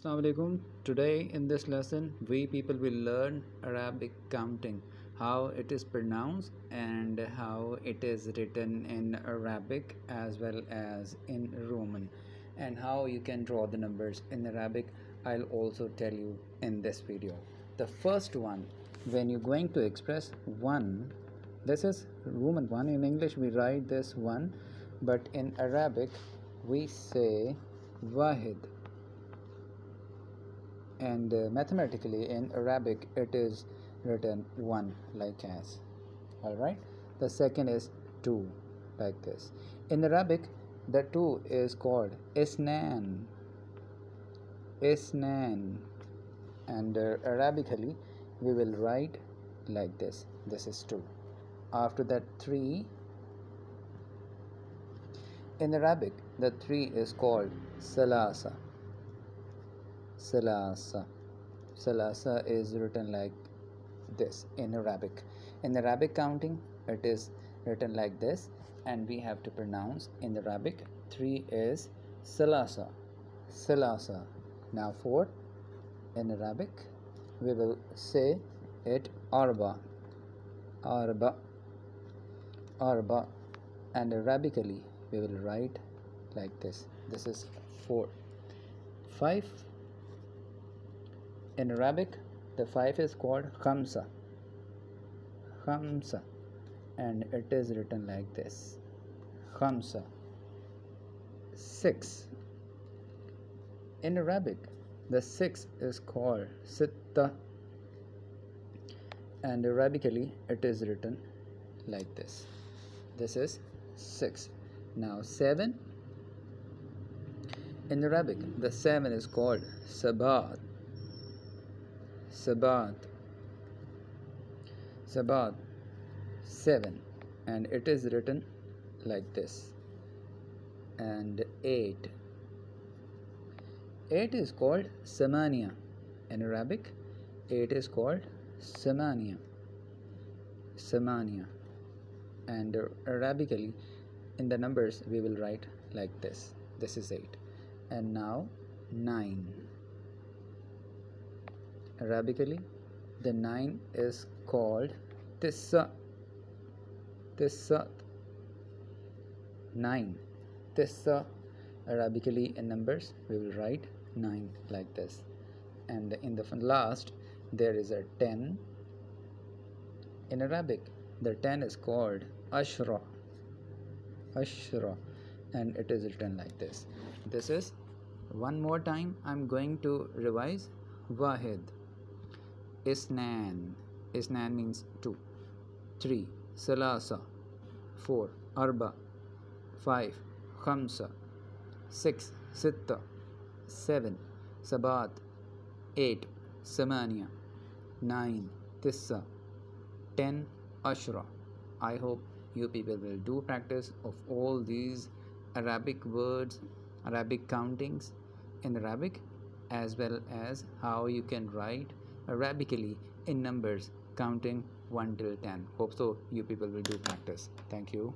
Assalamu alaikum. Today in this lesson we people will learn Arabic counting, how it is pronounced and how it is written in Arabic as well as in Roman, and how you can draw the numbers in Arabic. I'll also tell you in this video. The first one, when you're going to express 1, this is Roman 1. In English we write this 1, but in Arabic we say wahid, and mathematically in Arabic it is written 1 like as. All right, the second is 2 like this. In Arabic the 2 is called isnan, and Arabically we will write like this. This is 2. After that 3. In Arabic the 3 is called salasa. Salasa is written like this in Arabic. In Arabic counting it is written like this, and we have to pronounce in Arabic 3 is salasa. Now 4, in Arabic we will say it arba, and Arabically we will write like this. This is 4. 5. In Arabic the 5 is called khamsa, and it is written like this, khamsa. 6. In Arabic the 6 is called sitta, and Arabically it is written like this. This is 6. Now 7. In Arabic the 7 is called sabat, 7, and it is written like this. And 8 is called samania. In Arabic 8 is called samania, and Arabically in the numbers we will write like this. This is 8. And now 9. Arabically the 9 is called tissa, 9. Tissa. Arabically in numbers we will write 9 like this. And in the last there is a 10. In Arabic the 10 is called ashra, and it is written like this. This is, one more time I'm going to revise. Wahid, isnan means 2. 3 salasa, 4 arba, 5 khamsa, 6 sitta, 7 sabat, 8 samania, 9 tissa, 10 ashra. I hope you people will do practice of all these Arabic words, Arabic countings in Arabic, as well as how you can write Arabically in numbers counting 1 till 10. Hope so you people will do practice. Thank you.